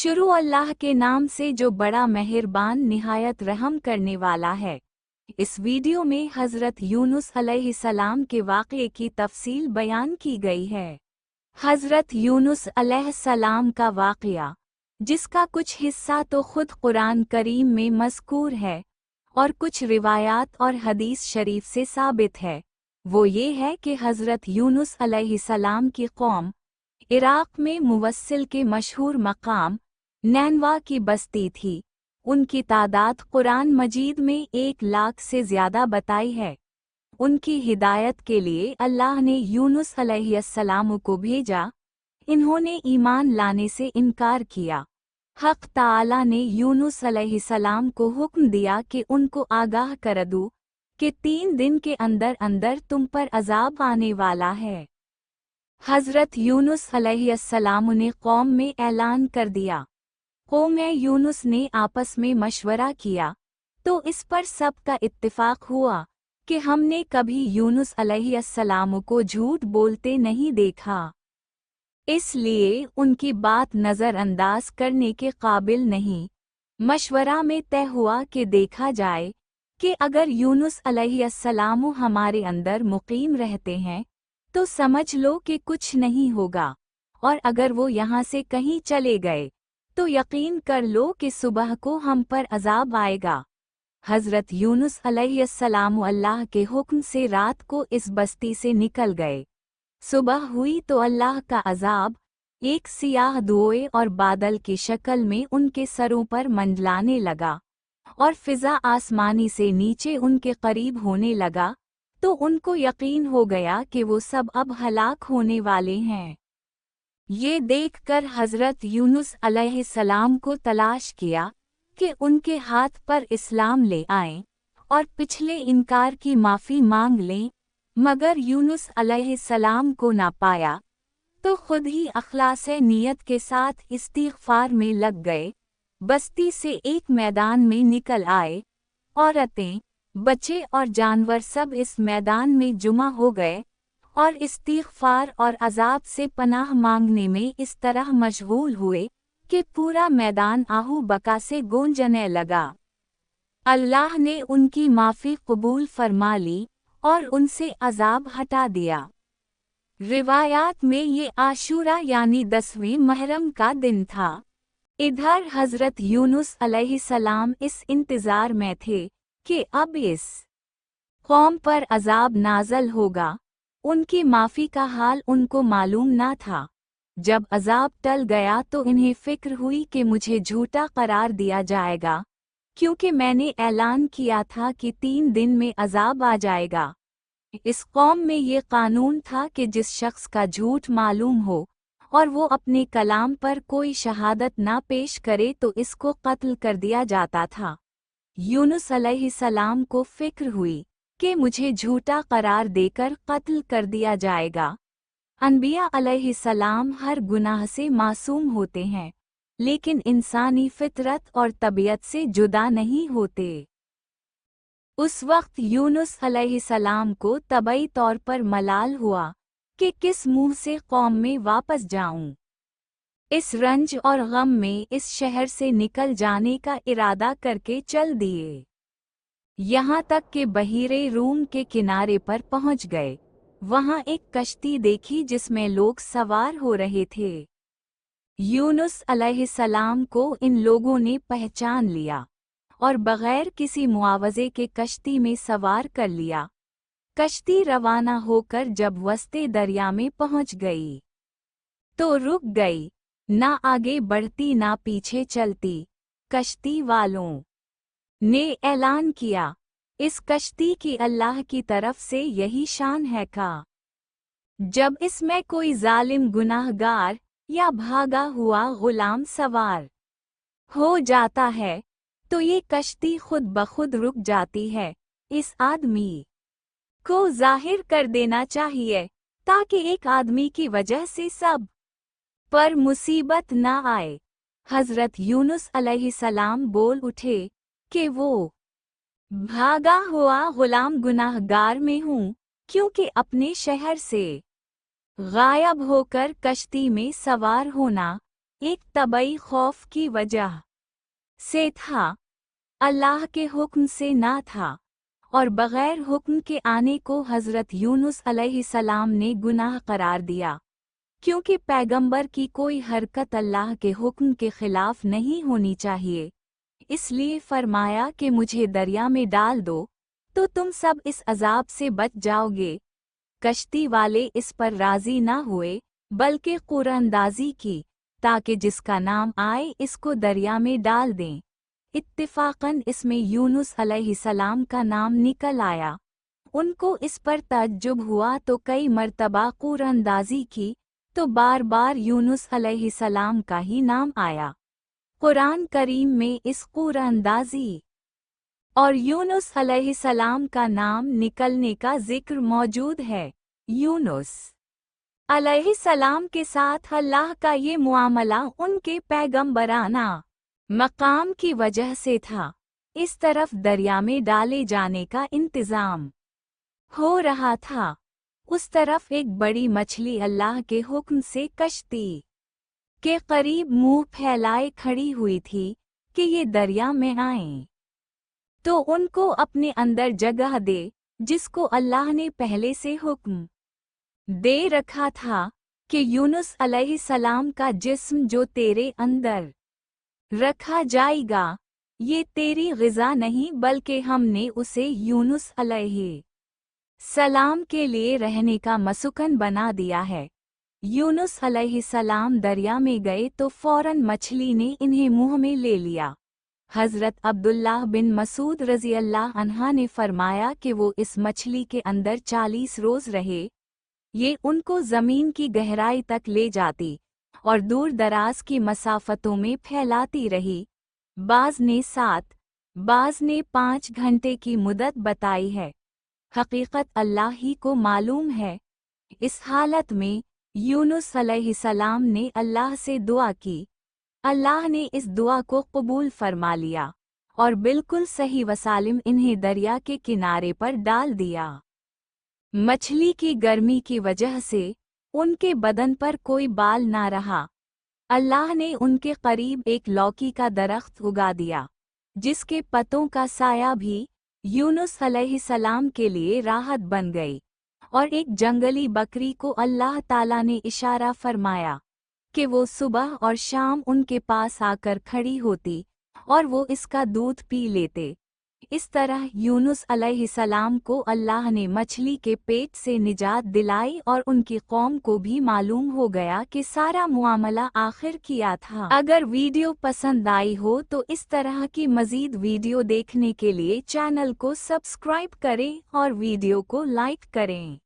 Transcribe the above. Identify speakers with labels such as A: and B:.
A: शुरू अल्लाह के नाम से जो बड़ा मेहरबान निहायत रहम करने वाला है। इस वीडियो में हज़रत यूनुस अलैहिस्सलाम के वाक़े की तफसील बयान की गई है। हज़रत यूनुस अलैहिस्सलाम का वाक़या, जिसका कुछ हिस्सा तो खुद कुरान करीम में मज़कूर है और कुछ रिवायात और हदीस शरीफ से साबित है, वो ये है कि हज़रत यूनुस अलैहिस्सलाम की कौम इराक़ में मुवस्सिल के मशहूर मकाम नैनवा की बस्ती थी। उनकी तादाद कुरान मजीद में 1 लाख से ज़्यादा बताई है। उनकी हिदायत के लिए अल्लाह ने यूनुस अलैहिस्सलाम को भेजा। इन्होंने ईमान लाने से इनकार किया। हक़ ताला ने यूनुस अलैहिस्सलाम को हुक्म दिया कि उनको आगाह कर दो कि 3 दिन के अंदर अंदर तुम पर अजाब आने वाला है। हज़रत यूनुस अलैहिस्सलाम ने कौम में ऐलान कर दिया। कौम यूनुस ने आपस में मशवरा किया तो इस पर सबका इत्तिफाक हुआ कि हमने कभी यूनुस अलैहिस्सलाम को झूठ बोलते नहीं देखा, इसलिए उनकी बात नज़रअंदाज करने के काबिल नहीं। मशवरा में तय हुआ कि देखा जाए कि अगर यूनुस अलैहिस्सलाम हमारे अंदर मुकीम रहते हैं तो समझ लो कि कुछ नहीं होगा, और अगर वो यहाँ से कहीं चले गए तो यकीन कर लो कि सुबह को हम पर अजाब आएगा। हज़रत यूनुस अलैहिस्सलाम अल्लाह के हुक्म से रात को इस बस्ती से निकल गए। सुबह हुई तो अल्लाह का अजाब एक सियाह धुएं और बादल की शक्ल में उनके सरों पर मंडलाने लगा और फिजा आसमानी से नीचे उनके करीब होने लगा, तो उनको यकीन हो गया कि वो सब अब हलाक होने वाले हैं। ये देखकर हज़रत यूनुस अलैहिस्सलाम को तलाश किया कि उनके हाथ पर इस्लाम ले आएं और पिछले इनकार की माफ़ी मांग लें, मगर यूनुस अलैहिस्सलाम को ना पाया तो खुद ही अखलास नियत के साथ इस्तिग़फ़ार में लग गए। बस्ती से एक मैदान में निकल आए। औरतें, बच्चे और जानवर सब इस मैदान में जुमा हो गए और इस्तिग़फ़ार और अज़ाब से पनाह मांगने में इस तरह मशगूल हुए कि पूरा मैदान आहू बका से गूंजने लगा। अल्लाह ने उनकी माफ़ी कबूल फरमा ली और उनसे अज़ाब हटा दिया। रिवायात में ये आशूरा यानी 10वें मुहर्रम का दिन था। इधर हज़रत यूनुस अलैहिस्सलाम इस इंतज़ार में थे कि अब इस कौम पर अज़ाब नाज़ल होगा। उनकी माफ़ी का हाल उनको मालूम ना था। जब अज़ाब टल गया तो इन्हें फ़िक्र हुई कि मुझे झूठा करार दिया जाएगा, क्योंकि मैंने ऐलान किया था कि 3 दिन में अज़ाब आ जाएगा। इस कौम में ये कानून था कि जिस शख्स का झूठ मालूम हो और वो अपने कलाम पर कोई शहादत ना पेश करे तो इसको कत्ल कर दिया जाता था। यूनुस अलैहिस्सलाम को फ़िक्र हुई कि मुझे झूठा करार देकर कत्ल कर दिया जाएगा। अनबिया अलैहिस्सलाम हर गुनाह से मासूम होते हैं, लेकिन इंसानी फितरत और तबीयत से जुदा नहीं होते। उस वक्त यूनुस अलैहिस्सलाम को तबई तौर पर मलाल हुआ कि किस मुंह से कौम में वापस जाऊं। इस रंज और गम में इस शहर से निकल जाने का इरादा करके चल दिए। यहाँ तक कि बहीरे रूम के किनारे पर पहुँच गए। वहाँ एक कश्ती देखी जिसमें लोग सवार हो रहे थे। यूनुस अलैहिस्सलाम को इन लोगों ने पहचान लिया और बग़ैर किसी मुआवजे के कश्ती में सवार कर लिया। कश्ती रवाना होकर जब वस्ते दरिया में पहुँच गई तो रुक गई, ना आगे बढ़ती ना पीछे चलती। कश्ती वालों ने ऐलान किया, इस कश्ती की अल्लाह की तरफ से यही शान है का। जब इसमें कोई जालिम गुनाहगार या भागा हुआ गुलाम सवार हो जाता है तो ये कश्ती खुद ब खुद रुक जाती है। इस आदमी को जाहिर कर देना चाहिए ताकि एक आदमी की वजह से सब पर मुसीबत ना आए। हज़रत यूनुस अलैहिस्सलाम बोल उठे कि वो भागा हुआ गुलाम गुनाहगार में हूँ, क्योंकि अपने शहर से गायब होकर कश्ती में सवार होना एक तबई खौफ की वजह से था, अल्लाह के हुक्म से ना था, और बग़ैर हुक्म के आने को हज़रत यूनुस अलैहिस्सलाम ने गुनाह करार दिया, क्योंकि पैगंबर की कोई हरकत अल्लाह के हुक्म के खिलाफ नहीं होनी चाहिए। इसलिए फरमाया कि मुझे दरिया में डाल दो तो तुम सब इस अजाब से बच जाओगे। कश्ती वाले इस पर राजी ना हुए, बल्कि कुरानंदाजी की, ताकि जिसका नाम आए इसको दरिया में डाल दें। इत्तिफाकन इसमें यूनुस अलैहिस्सलाम का नाम निकल आया। उनको इस पर तअज्जुब हुआ तो कई मर्तबा कुरानंदाजी की, तो बार बार यूनुस अलैहिस्सलाम का ही नाम आया। कुरान करीम में इस कुरानंदाजी और यूनुस अलैहिस्सलाम का नाम निकलने का जिक्र मौजूद है। यूनुस अलैहिस्सलाम के साथ अल्लाह का ये मुआमला उनके पैगंबराना मकाम की वजह से था। इस तरफ दरिया में डाले जाने का इंतज़ाम हो रहा था, उस तरफ एक बड़ी मछली अल्लाह के हुक्म से कश्ती के करीब मुंह फैलाए खड़ी हुई थी कि ये दरिया में आएं, तो उनको अपने अंदर जगह दे, जिसको अल्लाह ने पहले से हुक्म दे रखा था कि यूनुस अलैहिस्सलाम का जिस्म जो तेरे अंदर रखा जाएगा, ये तेरी ग़िज़ा नहीं बल्कि हमने उसे यूनुस अलैहिस्सलाम के लिए रहने का मसकन बना दिया है। यूनुस अलैहिस्सलाम दरिया में गए तो फौरन मछली ने इन्हें मुंह में ले लिया। हज़रत अब्दुल्लाह बिन मसूद रज़ी अल्लाह अन्हा ने फरमाया कि वो इस मछली के अंदर 40 रोज़ रहे। ये उनको ज़मीन की गहराई तक ले जाती और दूर दराज की मसाफ़तों में फैलाती रही। बाज़ ने 7, बाज़ ने 5 घंटे की मुद्दत बताई है। हकीकत अल्लाह ही को मालूम है। इस हालत में यूनुस अलैहिस्सलाम ने अल्लाह से दुआ की। अल्लाह ने इस दुआ को कबूल फरमा लिया और बिल्कुल सही वसालिम इन्हें दरिया के किनारे पर डाल दिया। मछली की गर्मी की वजह से उनके बदन पर कोई बाल ना रहा। अल्लाह ने उनके करीब एक लौकी का दरख्त उगा दिया, जिसके पत्तों का साया भी यूनुस अलैहिस्सलाम के लिए राहत बन गई। और एक जंगली बकरी को अल्लाह ताला ने इशारा फरमाया कि वो सुबह और शाम उनके पास आकर खड़ी होती और वो इसका दूध पी लेते। इस तरह यूनुस अलैहिस्सलाम को अल्लाह ने मछली के पेट से निजात दिलाई और उनकी कौम को भी मालूम हो गया कि सारा मुआमला आखिर किया था। अगर वीडियो पसंद आई हो तो इस तरह की मज़ीद वीडियो देखने के लिए चैनल को सब्सक्राइब करें और वीडियो को लाइक करें।